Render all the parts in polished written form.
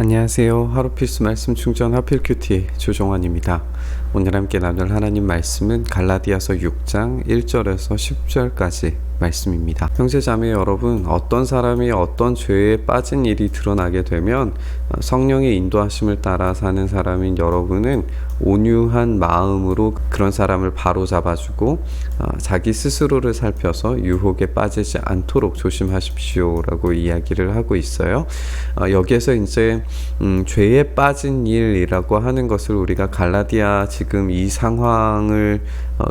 안녕하세요. 하루 필수 말씀 충전 하필큐티 조정환입니다. 오늘 함께 나눌 하나님 말씀은 갈라디아서 6장 1절에서 10절까지 말씀입니다. 형제자매 여러분, 어떤 사람이 어떤 죄에 빠진 일이 드러나게 되면 성령의 인도하심을 따라 사는 사람인 여러분은 온유한 마음으로 그런 사람을 바로 잡아주고 자기 스스로를 살펴서 유혹에 빠지지 않도록 조심하십시오라고 이야기를 하고 있어요. 여기에서 이제 죄에 빠진 일이라고 하는 것을 우리가 갈라디아 지금 이 상황을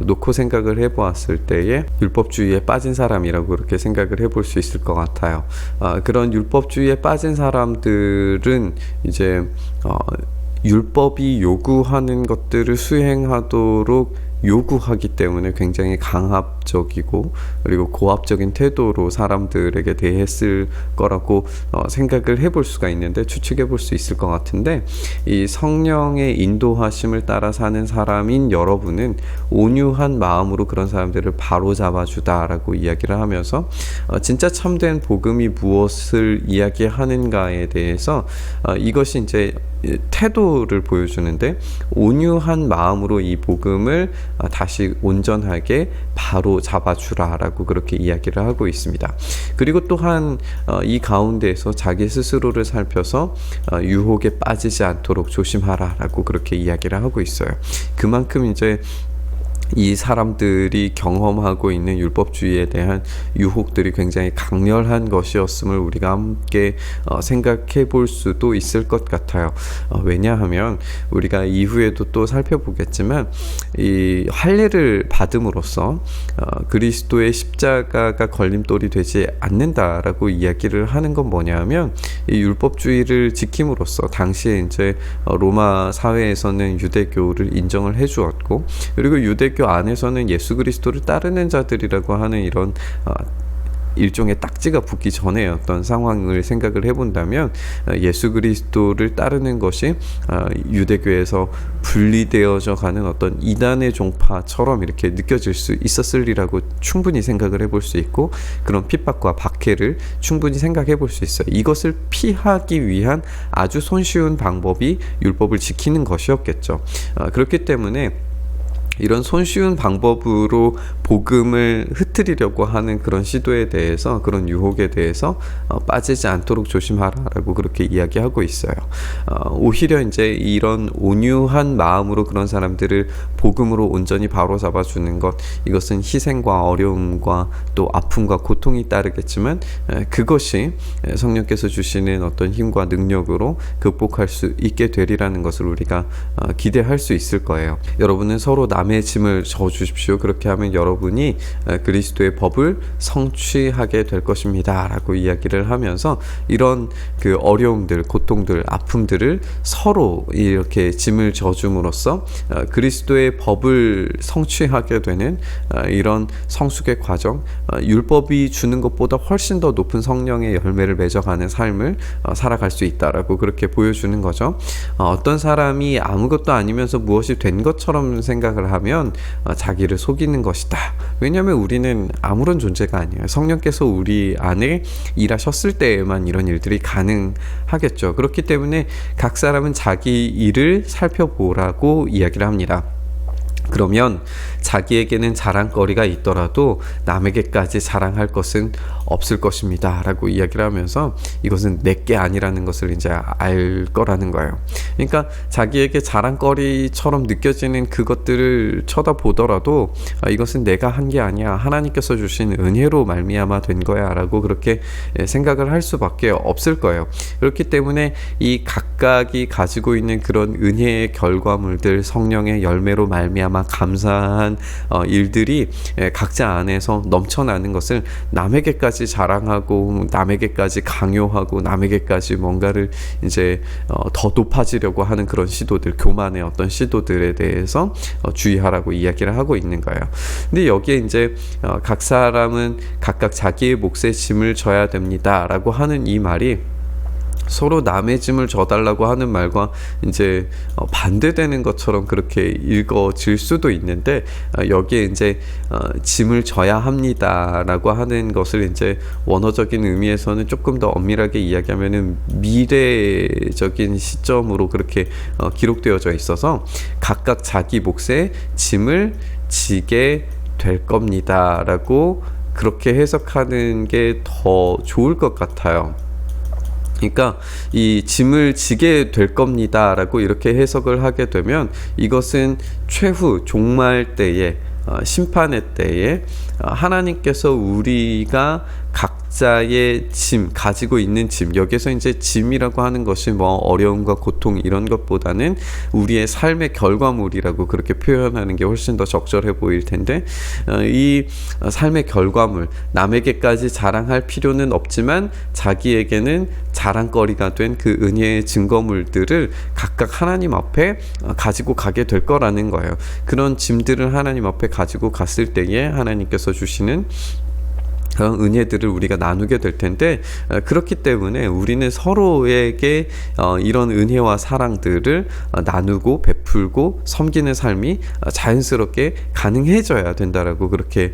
놓고 생각을 해보았을 때에 율법주의에 빠진 사람이라고 그렇게 생각을 해볼 수 있을 것 같아요. 그런 율법주의에 빠진 사람들은 이제 율법이 요구하는 것들을 수행하도록 요구하기 때문에 굉장히 강압적이고 그리고 고압적인 태도로 사람들에게 대했을 거라고 생각을 해볼 수가 있는데, 추측해 볼 수 있을 것 같은데, 이 성령의 인도하심을 따라 사는 사람인 여러분은 온유한 마음으로 그런 사람들을 바로 잡아주다라고 이야기를 하면서 진짜 참된 복음이 무엇을 이야기하는가에 대해서 이것이 이제 태도를 보여주는데, 온유한 마음으로 이 복음을 다시 온전하게 바로 잡아주라라고 그렇게 이야기를 하고 있습니다. 그리고 또한 이 가운데에서 자기 스스로를 살펴서 유혹에 빠지지 않도록 조심하라라고 그렇게 이야기를 하고 있어요. 그만큼 이제 이 사람들이 경험하고 있는 율법주의에 대한 유혹들이 굉장히 강렬한 것이었음을 우리가 함께 생각해 볼 수도 있을 것 같아요. 왜냐하면 우리가 이후에도 또 살펴보겠지만 이 할례를 받음으로써 그리스도의 십자가가 걸림돌이 되지 않는다라고 이야기를 하는 건 뭐냐면, 이 율법주의를 지킴으로써 당시에 이제 로마 사회에서는 유대교를 인정을 해 주었고, 그리고 유대교 안에서는 예수 그리스도를 따르는 자들이라고 하는 이런 일종의 딱지가 붙기 전에 어떤 상황을 생각을 해본다면, 예수 그리스도를 따르는 것이 유대교에서 분리되어져 가는 어떤 이단의 종파처럼 이렇게 느껴질 수 있었으리라고 충분히 생각을 해볼 수 있고, 그런 핍박과 박해를 충분히 생각해 볼 수 있어요. 이것을 피하기 위한 아주 손쉬운 방법이 율법을 지키는 것이었겠죠. 그렇기 때문에 이런 손쉬운 방법으로 복음을 흩트리려고 하는 그런 시도에 대해서, 그런 유혹에 대해서 빠지지 않도록 조심하라라고 그렇게 이야기하고 있어요. 오히려 이제 이런 온유한 마음으로 그런 사람들을 복음으로 온전히 바로 잡아주는 것, 이것은 희생과 어려움과 또 아픔과 고통이 따르겠지만 그것이 성령께서 주시는 어떤 힘과 능력으로 극복할 수 있게 되리라는 것을 우리가 기대할 수 있을 거예요. 여러분은 서로 남의 짐을 져주십시오. 그렇게 하면 여러분이 그리스도의 법을 성취하게 될 것입니다 라고 이야기를 하면서, 이런 그 어려움들, 고통들, 아픔들을 서로 이렇게 짐을 져줌으로써 그리스도의 법을 성취하게 되는 이런 성숙의 과정, 율법이 주는 것보다 훨씬 더 높은 성령의 열매를 맺어가는 삶을 살아갈 수 있다라고 그렇게 보여주는 거죠. 어떤 사람이 아무것도 아니면서 무엇이 된 것처럼 생각을 하면 자기를 속이는 것이다. 왜냐하면 우리는 아무런 존재가 아니에요. 성령께서 우리 안에 일하셨을 때에만 이런 일들이 가능하겠죠. 그렇기 때문에 각 사람은 자기 일을 살펴보라고 이야기를 합니다. 그러면 자기에게는 자랑거리가 있더라도 남에게까지 자랑할 것은 없을 것입니다 라고 이야기를 하면서, 이것은 내게 아니라는 것을 이제 알 거라는 거예요. 그러니까 자기에게 자랑거리처럼 느껴지는 그것들을 쳐다보더라도 이것은 내가 한 게 아니야, 하나님께서 주신 은혜로 말미암아 된 거야 라고 그렇게 생각을 할 수밖에 없을 거예요. 그렇기 때문에 이 각각이 가지고 있는 그런 은혜의 결과물들, 성령의 열매로 말미암아 감사한 일들이 각자 안에서 넘쳐나는 것을 남에게까지 자랑하고, 남에게까지 강요하고, 남에게까지 뭔가를 이제 더 높아지려고 하는 그런 시도들, 교만의 어떤 시도들에 대해서 주의하라고 이야기를 하고 있는 거예요. 근데 여기에 이제 각 사람은 각각 자기의 몫의 짐을 져야 됩니다 라고 하는 이 말이 서로 남의 짐을 져달라고 하는 말과 이제 반대되는 것처럼 그렇게 읽어질 수도 있는데, 여기에 이제 짐을 져야 합니다라고 하는 것을 이제 원어적인 의미에서는 조금 더 엄밀하게 이야기하면은 미래적인 시점으로 그렇게 기록되어져 있어서 각각 자기 몫의 짐을 지게 될 겁니다라고 그렇게 해석하는 게 더 좋을 것 같아요. 그러니까 이 짐을 지게 될 겁니다라고 이렇게 해석을 하게 되면 이것은 최후 종말 때에, 심판의 때에 하나님께서 우리가 각자의 짐, 가지고 있는 짐, 여기서 이제 짐이라고 하는 것이 뭐 어려움과 고통 이런 것보다는 우리의 삶의 결과물이라고 그렇게 표현하는 게 훨씬 더 적절해 보일 텐데, 이 삶의 결과물, 남에게까지 자랑할 필요는 없지만 자기에게는 자랑거리가 된 그 은혜의 증거물들을 각각 하나님 앞에 가지고 가게 될 거라는 거예요. 그런 짐들을 하나님 앞에 가지고 갔을 때에 하나님께서 주시는 그런 은혜들을 우리가 나누게 될 텐데, 그렇기 때문에 우리는 서로에게 이런 은혜와 사랑들을 나누고 베풀고 섬기는 삶이 자연스럽게 가능해져야 된다라고 그렇게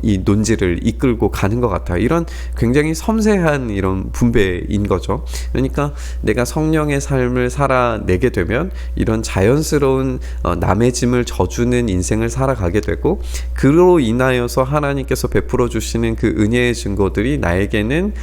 이 논지를 이끌고 가는 것 같아요. 이런 굉장히 섬세한 이런 분배인 거죠. 그러니까 내가 성령의 삶을 살아내게 되면 이런 자연스러운 남의 짐을 져주는 인생을 살아가게 되고, 그로 인하여서 하나님께서 베풀어 주시는 그 은혜의 증거들이 나에게는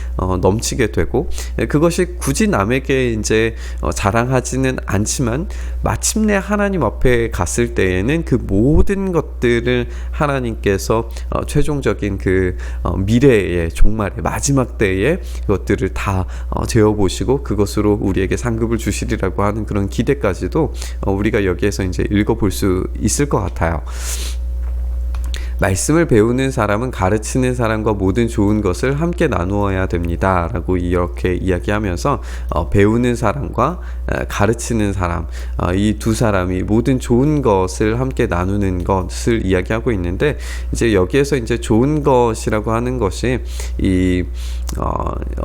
넘치게 되고, 그것이 굳이 남에게 이제 자랑하지는 않지만 마침내 하나님 앞에 갔을 때에는 그 모든 것들을 하나님께서 최종적인 그 미래의 종말의 마지막 때에 그것들을 다 재어보시고 그것으로 우리에게 상급을 주시리라고 하는 그런 기대까지도 우리가 여기에서 이제 읽어볼 수 있을 것 같아요. 말씀을 배우는 사람은 가르치는 사람과 모든 좋은 것을 함께 나누어야 됩니다 라고 이렇게 이야기하면서 배우는 사람과 가르치는 사람, 이 두 사람이 모든 좋은 것을 함께 나누는 것을 이야기하고 있는데, 이제 여기에서 이제 좋은 것이라고 하는 것이 이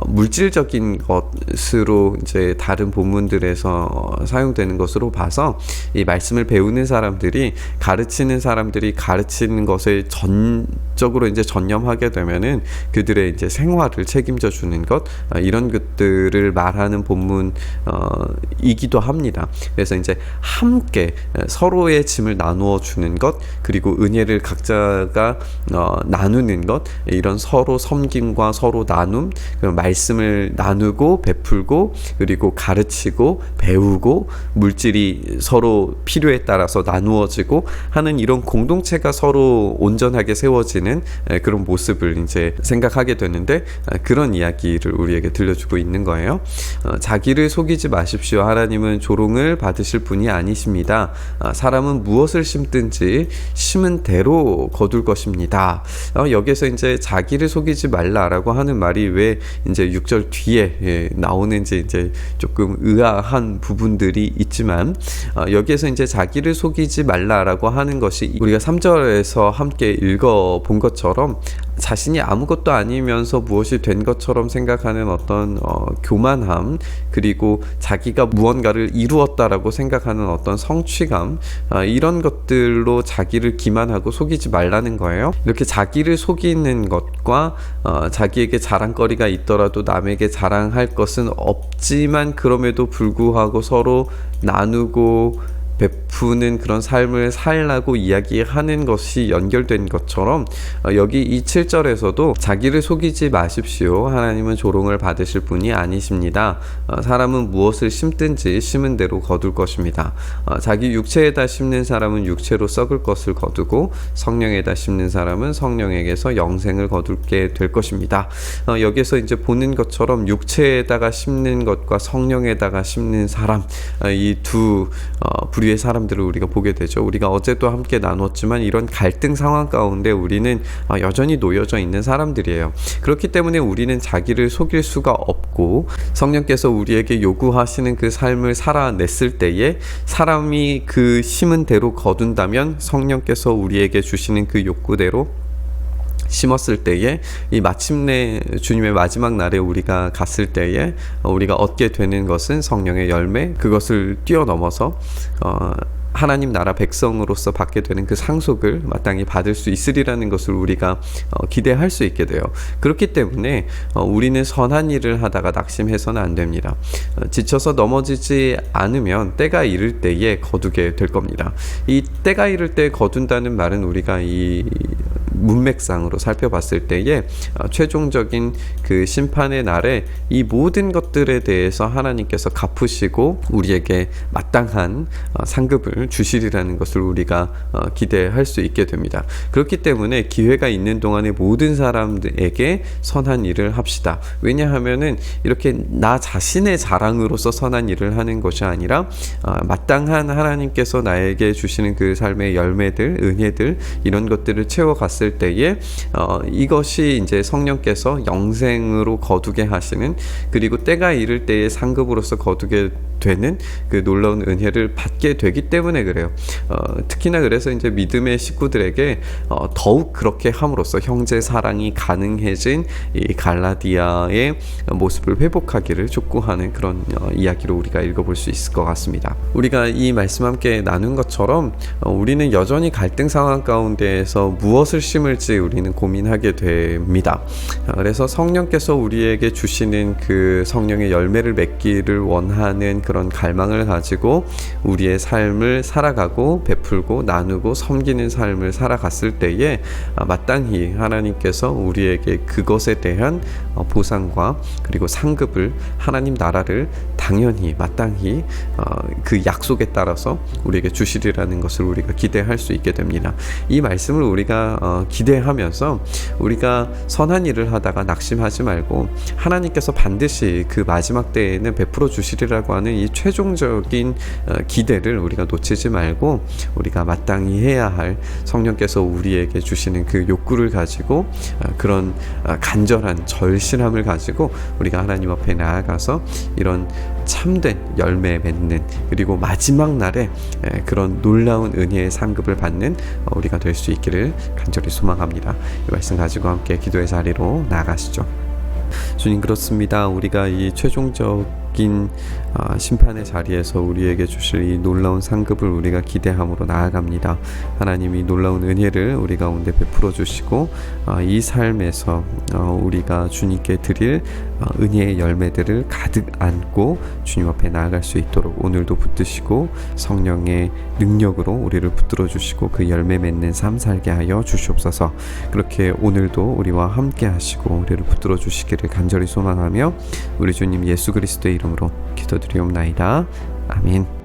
물질적인 것으로 이제 다른 본문들에서 사용되는 것으로 봐서, 이 말씀을 배우는 사람들이 가르치는 사람들이 가르치는 것에 전적으로 이제 전념하게 되면은 그들의 이제 생활을 책임져 주는 것, 이런 것들을 말하는 본문이기도 합니다. 그래서 이제 함께 서로의 짐을 나누어 주는 것, 그리고 은혜를 각자가 나누는 것, 이런 서로 섬김과 서로 나눔, 말씀을 나누고 베풀고 그리고 가르치고 배우고 물질이 서로 필요에 따라서 나누어지고 하는 이런 공동체가 서로 온전하게 세워지는 그런 모습을 이제 생각하게 되는데, 그런 이야기를 우리에게 들려주고 있는 거예요. 자기를 속이지 마십시오. 하나님은 조롱을 받으실 분이 아니십니다. 사람은 무엇을 심든지 심은 대로 거둘 것입니다. 여기서 이제 자기를 속이지 말라라고 하는 말이 왜 이제 6절 뒤에 나오는지 이제 조금 의아한 부분들이 있지만, 여기에서 이제 자기를 속이지 말라라고 하는 것이 우리가 3절에서 함께 읽어본 것처럼 자신이 아무것도 아니면서 무엇이 된 것처럼 생각하는 어떤 교만함, 그리고 자기가 무언가를 이루었다라고 생각하는 어떤 성취감, 이런 것들로 자기를 기만하고 속이지 말라는 거예요. 이렇게 자기를 속이는 것과 자기에게 자랑거리가 있더라도 남에게 자랑할 것은 없지만 그럼에도 불구하고 서로 나누고 베푸는 그런 삶을 살라고 이야기하는 것이 연결된 것처럼, 여기 이 7절에서도 자기를 속이지 마십시오. 하나님은 조롱을 받으실 분이 아니십니다. 사람은 무엇을 심든지 심은 대로 거둘 것입니다. 자기 육체에다 심는 사람은 육체로 썩을 것을 거두고 성령에다 심는 사람은 성령에게서 영생을 거두게 될 것입니다. 여기서 이제 보는 것처럼 육체에다가 심는 것과 성령에다가 심는 사람, 이 두 부류의 사람들을 우리가 보게 되죠. 우리가 어제도 함께 나눴지만 이런 갈등 상황 가운데 우리는 여전히 놓여져 있는 사람들이에요. 그렇기 때문에 우리는 자기를 속일 수가 없고, 성령께서 우리에게 요구하시는 그 삶을 살아냈을 때에 사람이 그 심은 대로 거둔다면 성령께서 우리에게 주시는 그 욕구대로 심었을 때에 이 마침내 주님의 마지막 날에 우리가 갔을 때에 우리가 얻게 되는 것은 성령의 열매, 그것을 뛰어넘어서 하나님 나라 백성으로서 받게 되는 그 상속을 마땅히 받을 수 있으리라는 것을 우리가 기대할 수 있게 돼요. 그렇기 때문에 우리는 선한 일을 하다가 낙심해서는 안 됩니다. 지쳐서 넘어지지 않으면 때가 이를 때에 거두게 될 겁니다. 이 때가 이를 때 거둔다는 말은 우리가 이 문맥상으로 살펴봤을 때에 최종적인 그 심판의 날에 이 모든 것들에 대해서 하나님께서 갚으시고 우리에게 마땅한 상급을 주시리라는 것을 우리가 기대할 수 있게 됩니다. 그렇기 때문에 기회가 있는 동안에 모든 사람들에게 선한 일을 합시다. 왜냐하면은 이렇게 나 자신의 자랑으로서 선한 일을 하는 것이 아니라 마땅한 하나님께서 나에게 주시는 그 삶의 열매들, 은혜들, 이런 것들을 채워갔을 때에 이것이 이제 성령께서 영생으로 거두게 하시는, 그리고 때가 이를 때의 상급으로서 거두게 되는 그 놀라운 은혜를 받게 되기 때문에 그래요. 특히나 그래서 이제 믿음의 식구들에게 더욱 그렇게 함으로써 형제 사랑이 가능해진 이 갈라디아의 모습을 회복하기를 촉구하는 그런 이야기로 우리가 읽어볼 수 있을 것 같습니다. 우리가 이 말씀 함께 나눈 것처럼 우리는 여전히 갈등 상황 가운데에서 무엇을 심을지 우리는 고민하게 됩니다. 그래서 성령께서 우리에게 주시는 그 성령의 열매를 맺기를 원하는 그런 갈망을 가지고 우리의 삶을 살아가고 베풀고 나누고 섬기는 삶을 살아갔을 때에 마땅히 하나님께서 우리에게 그것에 대한 보상과 그리고 상급을, 하나님 나라를 당연히 마땅히 그 약속에 따라서 우리에게 주시리라는 것을 우리가 기대할 수 있게 됩니다. 이 말씀을 우리가 기대하면서 우리가 선한 일을 하다가 낙심하지 말고 하나님께서 반드시 그 마지막 때에는 베풀어 주시리라고 하는 이 최종적인 기대를 우리가 놓치지 말고 우리가 마땅히 해야 할 성령께서 우리에게 주시는 그 욕구를 가지고 그런 간절한 절실함을 가지고 우리가 하나님 앞에 나아가서 이런 참된 열매 맺는, 그리고 마지막 날에 그런 놀라운 은혜의 상급을 받는 우리가 될 수 있기를 간절히 소망합니다. 이 말씀 가지고 함께 기도의 자리로 나아가시죠. 주님, 그렇습니다. 우리가 이 최종적인 심판의 자리에서 우리에게 주실 이 놀라운 상급을 우리가 기대함으로 나아갑니다. 하나님이 놀라운 은혜를 우리 가운데 베풀어 주시고 이 삶에서 우리가 주님께 드릴 은혜의 열매들을 가득 안고 주님 앞에 나아갈 수 있도록 오늘도 붙드시고 성령의 능력으로 우리를 붙들어 주시고 그 열매 맺는 삶 살게 하여 주시옵소서. 그렇게 오늘도 우리와 함께 하시고 우리를 붙들어 주시기를 간절히 소망하며 우리 주님 예수 그리스도의 이름으로 기도드리옵나이다. 아멘.